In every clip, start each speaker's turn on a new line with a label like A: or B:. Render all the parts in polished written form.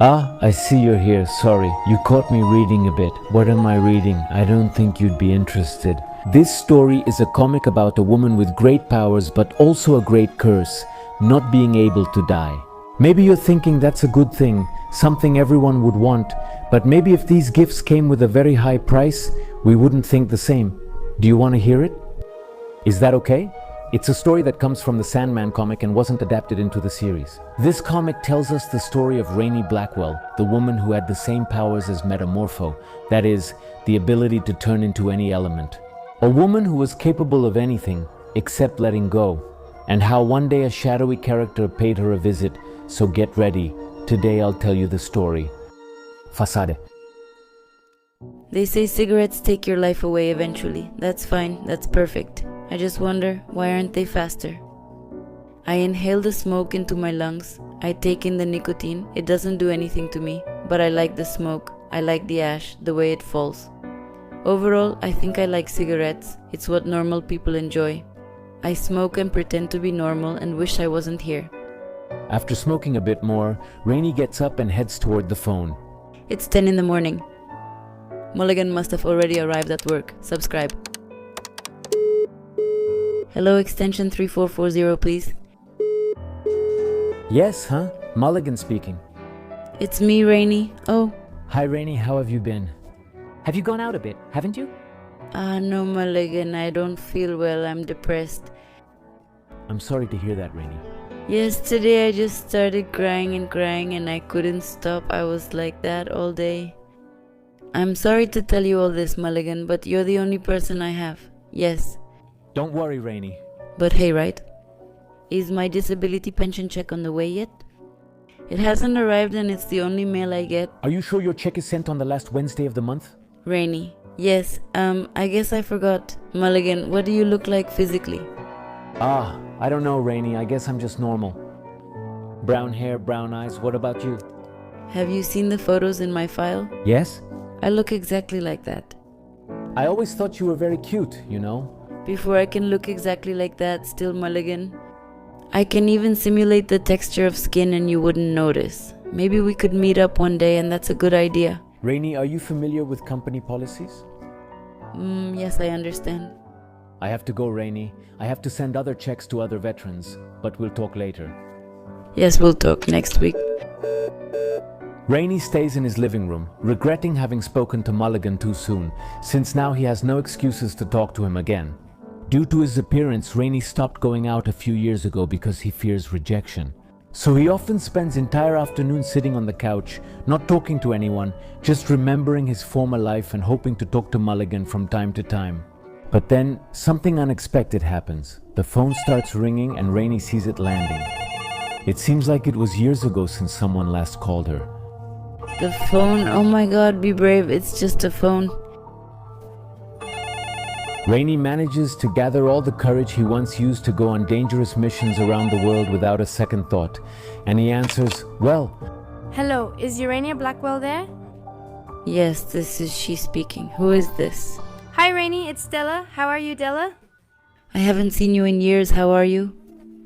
A: Ah, I see you're here. Sorry, you caught me reading a bit. What am I reading? I don't think you'd be interested. This story is a comic about a woman with great powers but also a great curse, not being able to die. Maybe you're thinking that's a good thing, something everyone would want, but maybe if these gifts came with a very high price, we wouldn't think the same. Do you want to hear it? Is that okay? It's a story that comes from the Sandman comic and wasn't adapted into the series. This comic tells us the story of Rainey Blackwell, the woman who had the same powers as Metamorpho, that is, the ability to turn into any element. A woman who was capable of anything except letting go, and how one day a shadowy character paid her a visit, so get ready. Today I'll tell you the story. Facade.
B: They say cigarettes take your life away eventually. That's fine, that's perfect. I just wonder, why aren't they faster? I inhale the smoke into my lungs. I take in the nicotine. It doesn't do anything to me, but I like the smoke. I like the ash, the way it falls. Overall, I think I like cigarettes. It's what normal people enjoy. I smoke and pretend to be normal and wish I wasn't here.
A: After smoking a bit more, Rainey gets up and heads toward the phone.
B: It's 10 in the morning. Mulligan must have already arrived at work. Subscribe. Hello, extension 3440, please.
A: Yes, huh? Mulligan speaking.
B: It's me, Rainey. Oh.
A: Hi, Rainey. How have you been?
C: Have you gone out a bit, haven't you?
B: No, Mulligan. I don't feel well. I'm depressed.
A: I'm sorry to hear that, Rainey.
B: Yesterday I just started crying and I couldn't stop. I was like that all day. I'm sorry to tell you all this, Mulligan, but you're the only person I have. Yes.
A: Don't worry, Rainey.
B: But hey, right? Is my disability pension check on the way yet? It hasn't arrived and it's the only mail I get.
A: Are you sure your check is sent on the last Wednesday of the month?
B: Rainey. Yes, I guess I forgot. Mulligan, what do you look like physically?
A: I don't know, Rainey. I guess I'm just normal. Brown hair, brown eyes. What about you?
B: Have you seen the photos in my file?
A: Yes?
B: I look exactly like that.
A: I always thought you were very cute, you know?
B: Before I can look exactly like that, still Mulligan. I can even simulate the texture of skin and you wouldn't notice. Maybe we could meet up one day and that's a good idea.
A: Rainey, are you familiar with company policies?
B: Yes, I understand.
A: I have to go, Rainey. I have to send other checks to other veterans, but we'll talk later.
B: Yes, we'll talk next week.
A: Rainey stays in his living room, regretting having spoken to Mulligan too soon, since now he has no excuses to talk to him again. Due to his appearance, Rainey stopped going out a few years ago because he fears rejection. So he often spends entire afternoons sitting on the couch, not talking to anyone, just remembering his former life and hoping to talk to Mulligan from time to time. But then, something unexpected happens. The phone starts ringing and Rainey sees it landing. It seems like it was years ago since someone last called her.
B: The phone? Oh my god, be brave, it's just a phone.
A: Rainey manages to gather all the courage he once used to go on dangerous missions around the world without a second thought, and he answers, well.
D: Hello, is Urania Blackwell there?
B: Yes, this is she speaking. Who is this?
D: Hi Rainey, it's Della. How are you, Della?
B: I haven't seen you in years. How are you?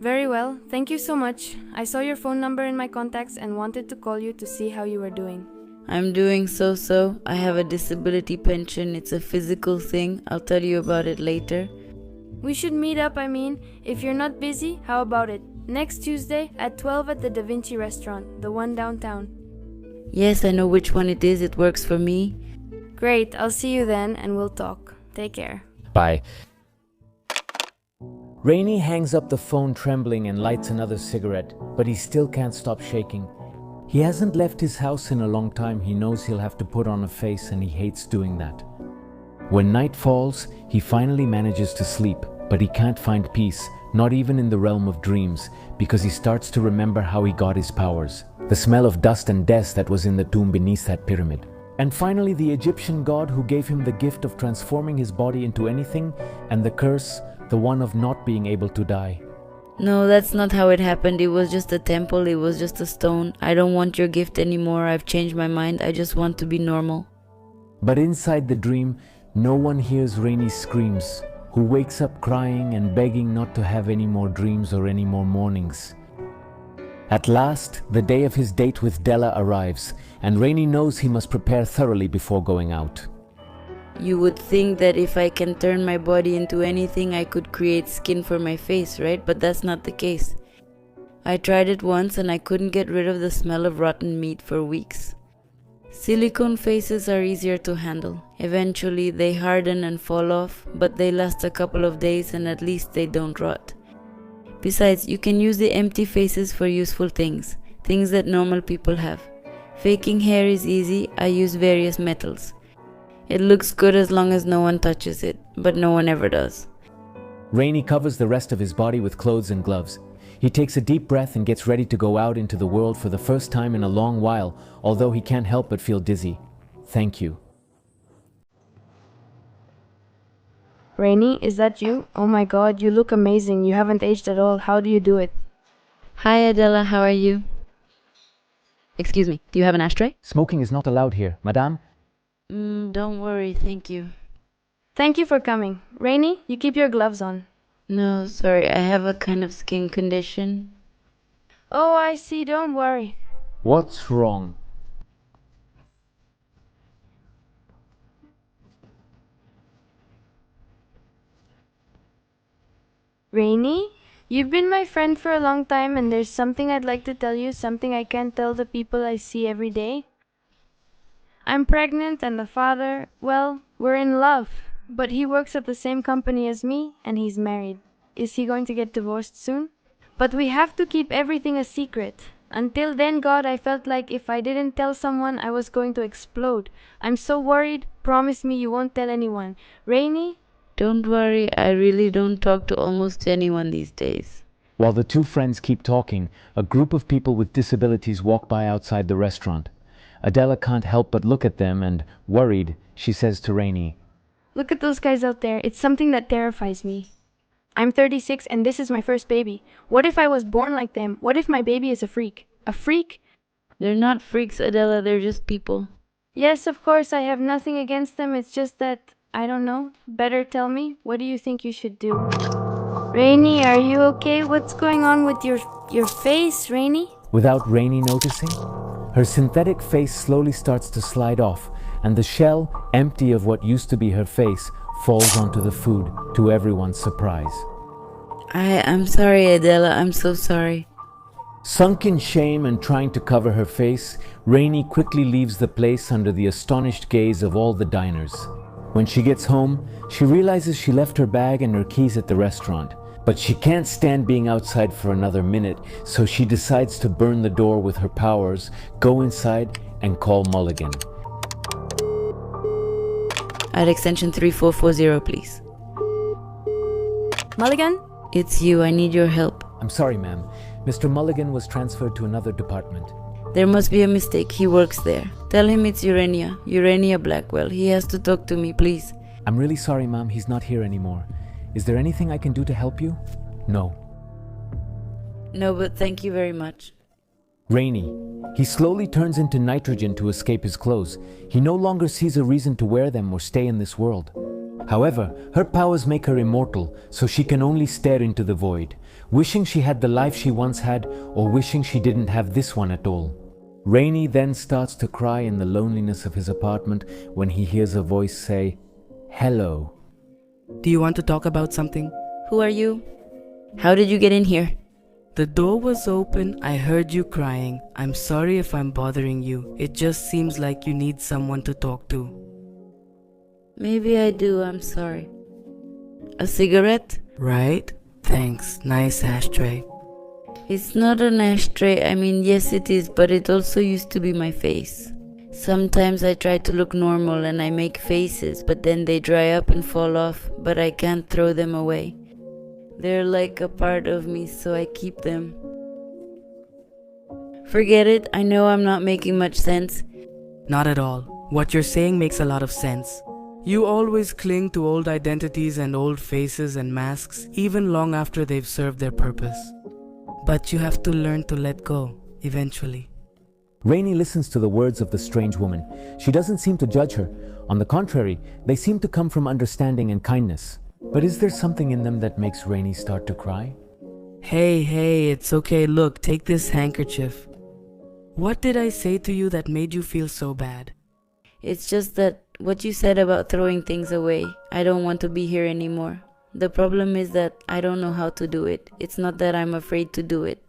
D: Very well, thank you so much. I saw your phone number in my contacts and wanted to call you to see how you were doing.
B: I'm doing so-so. I have a disability pension. It's a physical thing. I'll tell you about it later.
D: We should meet up, if you're not busy, how about it? Next Tuesday at 12 at the Da Vinci restaurant, the one downtown.
B: Yes, I know which one it is. It works for me.
D: Great, I'll see you then and we'll talk. Take care.
A: Bye. Rainey hangs up the phone trembling and lights another cigarette, but he still can't stop shaking. He hasn't left his house in a long time. He knows he'll have to put on a face and he hates doing that. When night falls, he finally manages to sleep, but he can't find peace, not even in the realm of dreams, because he starts to remember how he got his powers, the smell of dust and death that was in the tomb beneath that pyramid. And finally, the Egyptian god who gave him the gift of transforming his body into anything, and the curse, the one of not being able to die.
B: No, that's not how it happened. It was just a temple. It was just a stone. I don't want your gift anymore. I've changed my mind. I just want to be normal.
A: But inside the dream, no one hears Rainey's screams, who wakes up crying and begging not to have any more dreams or any more mornings. At last, the day of his date with Della arrives, and Rainey knows he must prepare thoroughly before going out.
B: You would think that if I can turn my body into anything, I could create skin for my face, right? But that's not the case. I tried it once and I couldn't get rid of the smell of rotten meat for weeks. Silicone faces are easier to handle. Eventually they harden and fall off, but they last a couple of days and at least they don't rot. Besides, you can use the empty faces for useful things that normal people have. Faking hair is easy. I use various metals. It looks good as long as no one touches it, but no one ever does.
A: Rainey covers the rest of his body with clothes and gloves. He takes a deep breath and gets ready to go out into the world for the first time in a long while, although he can't help but feel dizzy. Thank you.
D: Rainey, is that you? Oh my god, you look amazing. You haven't aged at all. How do you do it?
B: Hi Adela, how are you? Excuse me, do you have an ashtray?
A: Smoking is not allowed here, madame.
B: Don't worry, thank you.
D: Thank you for coming. Rainey, you keep your gloves on.
B: No, sorry, I have a kind of skin condition.
D: Oh, I see. Don't worry.
A: What's wrong?
D: Rainey, you've been my friend for a long time and there's something I'd like to tell you, something I can't tell the people I see every day. I'm pregnant and the father, well, we're in love, but he works at the same company as me and he's married. Is he going to get divorced soon? But we have to keep everything a secret. Until then, God, I felt like if I didn't tell someone, I was going to explode. I'm so worried. Promise me you won't tell anyone. Rainey?
B: Don't worry, I really don't talk to almost anyone these days.
A: While the two friends keep talking, a group of people with disabilities walk by outside the restaurant. Adela can't help but look at them and, worried, she says to Rainey,
D: Look at those guys out there. It's something that terrifies me. I'm 36 and this is my first baby. What if I was born like them? What if my baby is a freak? A freak?
B: They're not freaks, Adela, they're just people.
D: Yes, of course, I have nothing against them. It's just that, I don't know. Better tell me, what do you think you should do? Rainey, are you okay? What's going on with your face, Rainey?
A: Without Rainey noticing, her synthetic face slowly starts to slide off, and the shell, empty of what used to be her face, falls onto the food, to everyone's surprise.
B: I'm sorry, Adela, I'm so sorry.
A: Sunk in shame and trying to cover her face, Rainey quickly leaves the place under the astonished gaze of all the diners. When she gets home, she realizes she left her bag and her keys at the restaurant. But she can't stand being outside for another minute, so she decides to burn the door with her powers, go inside, and call Mulligan.
B: At extension 3440, please.
D: Mulligan?
B: It's you, I need your help.
A: I'm sorry, ma'am. Mr. Mulligan was transferred to another department.
B: There must be a mistake, he works there. Tell him it's Urania Blackwell. He has to talk to me, please.
A: I'm really sorry, ma'am. He's not here anymore. Is there anything I can do to help you? No.
B: No, but thank you very much.
A: Rainey. He slowly turns into nitrogen to escape his clothes. He no longer sees a reason to wear them or stay in this world. However, her powers make her immortal, so she can only stare into the void, wishing she had the life she once had, or wishing she didn't have this one at all. Rainey then starts to cry in the loneliness of his apartment when he hears a voice say, "Hello."
E: Do you want to talk about something?
B: Who are you? How did you get in here?
E: The door was open. I heard you crying. I'm sorry if I'm bothering you. It just seems like you need someone to talk to.
B: Maybe I do, I'm sorry. A cigarette?
E: Right? Thanks. Nice ashtray.
B: It's not an ashtray. I mean, yes it is, but it also used to be my face. Sometimes I try to look normal and I make faces, but then they dry up and fall off, but I can't throw them away. They're like a part of me, so I keep them. Forget it, I know I'm not making much sense.
E: Not at all. What you're saying makes a lot of sense. You always cling to old identities and old faces and masks, even long after they've served their purpose. But you have to learn to let go, eventually.
A: Rainey listens to the words of the strange woman. She doesn't seem to judge her. On the contrary, they seem to come from understanding and kindness. But is there something in them that makes Rainey start to cry?
E: Hey, it's okay. Look, take this handkerchief. What did I say to you that made you feel so bad?
B: It's just that what you said about throwing things away, I don't want to be here anymore. The problem is that I don't know how to do it. It's not that I'm afraid to do it.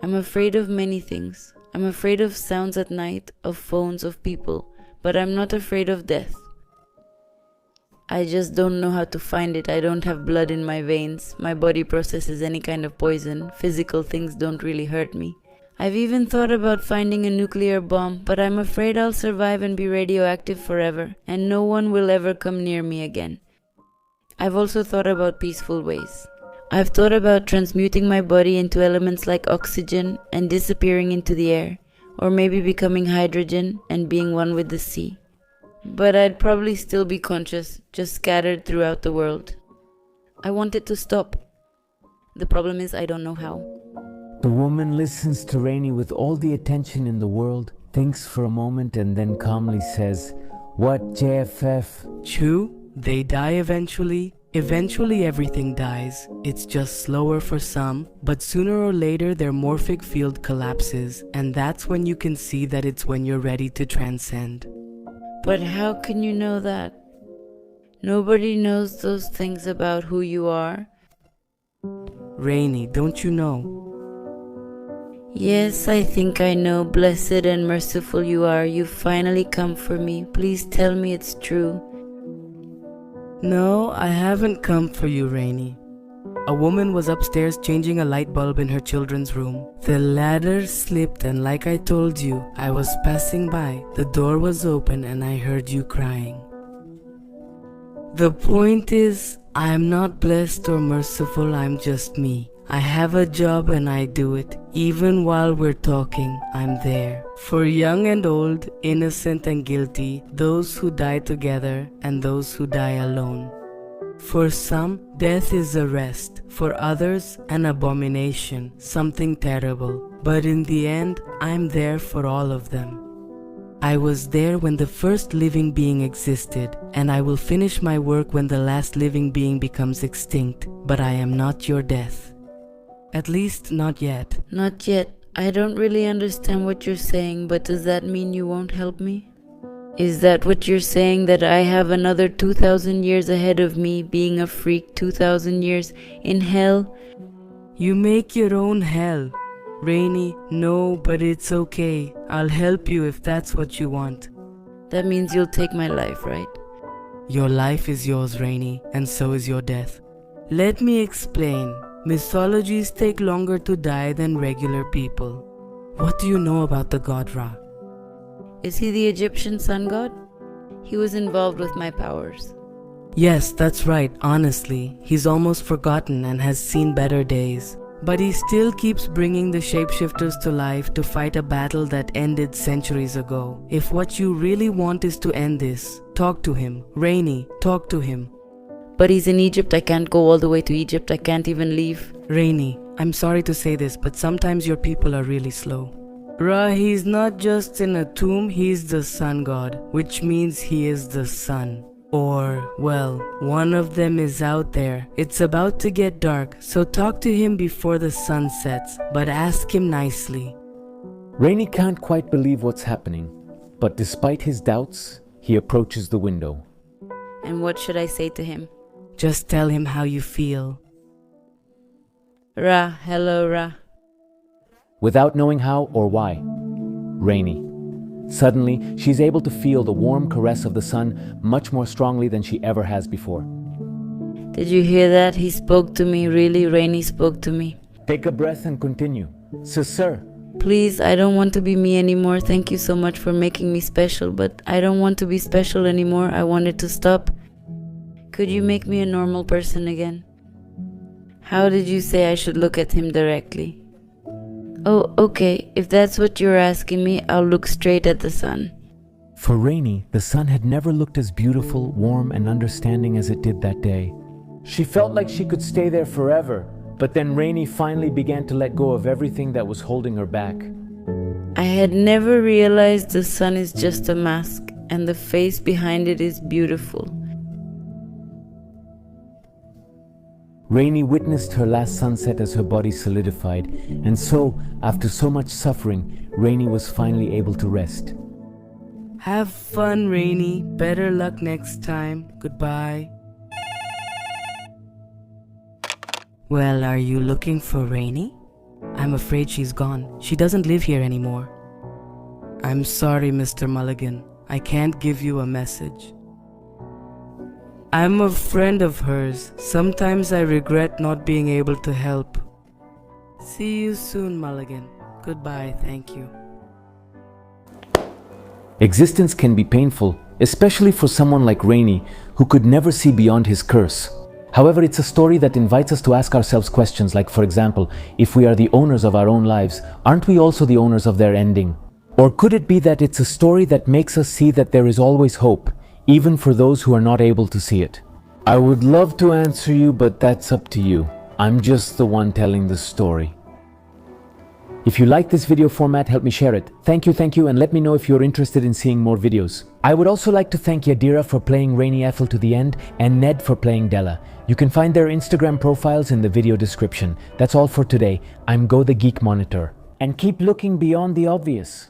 B: I'm afraid of many things. I'm afraid of sounds at night, of phones, of people, but I'm not afraid of death. I just don't know how to find it. I don't have blood in my veins. My body processes any kind of poison. Physical things don't really hurt me. I've even thought about finding a nuclear bomb, but I'm afraid I'll survive and be radioactive forever, and no one will ever come near me again. I've also thought about peaceful ways. I've thought about transmuting my body into elements like oxygen and disappearing into the air, or maybe becoming hydrogen and being one with the sea. But I'd probably still be conscious, just scattered throughout the world. I want it to stop. The problem is I don't know how.
A: The woman listens to Rainey with all the attention in the world, thinks for a moment, and then calmly says, "What, JFF?"
E: True, they die eventually. Eventually everything dies. It's just slower for some, but sooner or later their morphic field collapses, and that's when you can see that it's when you're ready to transcend.
B: But how can you know that? Nobody knows those things about who you are.
E: Rainey, don't you know?
B: Yes, I think I know. Blessed and merciful you are. You finally come for me. Please tell me it's true.
E: No, I haven't come for you, Rainey. A woman was upstairs changing a light bulb in her children's room. The ladder slipped, and like I told you, I was passing by. The door was open and I heard you crying. The point is, I'm not blessed or merciful, I'm just me. I have a job and I do it. Even while we're talking, I'm there. For young and old, innocent and guilty, those who die together and those who die alone. For some, death is a rest. For others, an abomination, something terrible. But in the end, I'm there for all of them. I was there when the first living being existed, and I will finish my work when the last living being becomes extinct. But I am not your death. At least, not yet.
B: Not yet. I don't really understand what you're saying, but does that mean you won't help me? Is that what you're saying, that I have another 2,000 years ahead of me, being a freak 2,000 years in hell?
E: You make your own hell. Rainey, no, but it's okay. I'll help you if that's what you want.
B: That means you'll take my life, right?
E: Your life is yours, Rainey, and so is your death. Let me explain. Mythologies take longer to die than regular people. What do you know about the god Ra?
B: Is he the Egyptian sun god? He was involved with my powers.
E: Yes, that's right. Honestly, he's almost forgotten and has seen better days. But he still keeps bringing the shapeshifters to life to fight a battle that ended centuries ago. If what you really want is to end this, talk to him. Rainey, talk to him.
B: But he's in Egypt. I can't go all the way to Egypt. I can't even leave.
E: Rainey, I'm sorry to say this, but sometimes your people are really slow. Ra, he's not just in a tomb, he's the sun god, which means he is the sun. Or, well, one of them is out there. It's about to get dark, so talk to him before the sun sets, but ask him nicely.
A: Rainey can't quite believe what's happening, but despite his doubts, he approaches the window.
B: And what should I say to him?
E: Just tell him how you feel.
B: Ra, hello Ra.
A: Without knowing how or why, Rainey. Suddenly, she's able to feel the warm caress of the sun much more strongly than she ever has before.
B: Did you hear that? He spoke to me, really? Rainey spoke to me.
A: Take a breath and continue. Sir.
B: Please, I don't want to be me anymore. Thank you so much for making me special, but I don't want to be special anymore. I want it to stop. Could you make me a normal person again? How did you say I should look at him directly? Oh, okay. If that's what you're asking me, I'll look straight at the sun.
A: For Rainey, the sun had never looked as beautiful, warm, and understanding as it did that day. She felt like she could stay there forever, but then Rainey finally began to let go of everything that was holding her back.
B: I had never realized the sun is just a mask, and the face behind it is beautiful.
A: Rainey witnessed her last sunset as her body solidified, and so, after so much suffering, Rainey was finally able to rest.
E: Have fun, Rainey. Better luck next time. Goodbye. Well, are you looking for Rainey? I'm afraid she's gone. She doesn't live here anymore. I'm sorry, Mr. Mulligan. I can't give you a message. I'm a friend of hers. Sometimes I regret not being able to help. See you soon, Mulligan. Goodbye, thank you.
A: Existence can be painful, especially for someone like Rainey, who could never see beyond his curse. However, it's a story that invites us to ask ourselves questions like, for example, if we are the owners of our own lives, aren't we also the owners of their ending? Or could it be that it's a story that makes us see that there is always hope, even for those who are not able to see it? I would love to answer you, but that's up to you. I'm just the one telling the story. If you like this video format, help me share it. Thank you, and let me know if you're interested in seeing more videos. I would also like to thank Yadira for playing Rainey Ethel to the end, and Ned for playing Della. You can find their Instagram profiles in the video description. That's all for today. I'm Go the Geek Monitor. And keep looking beyond the obvious.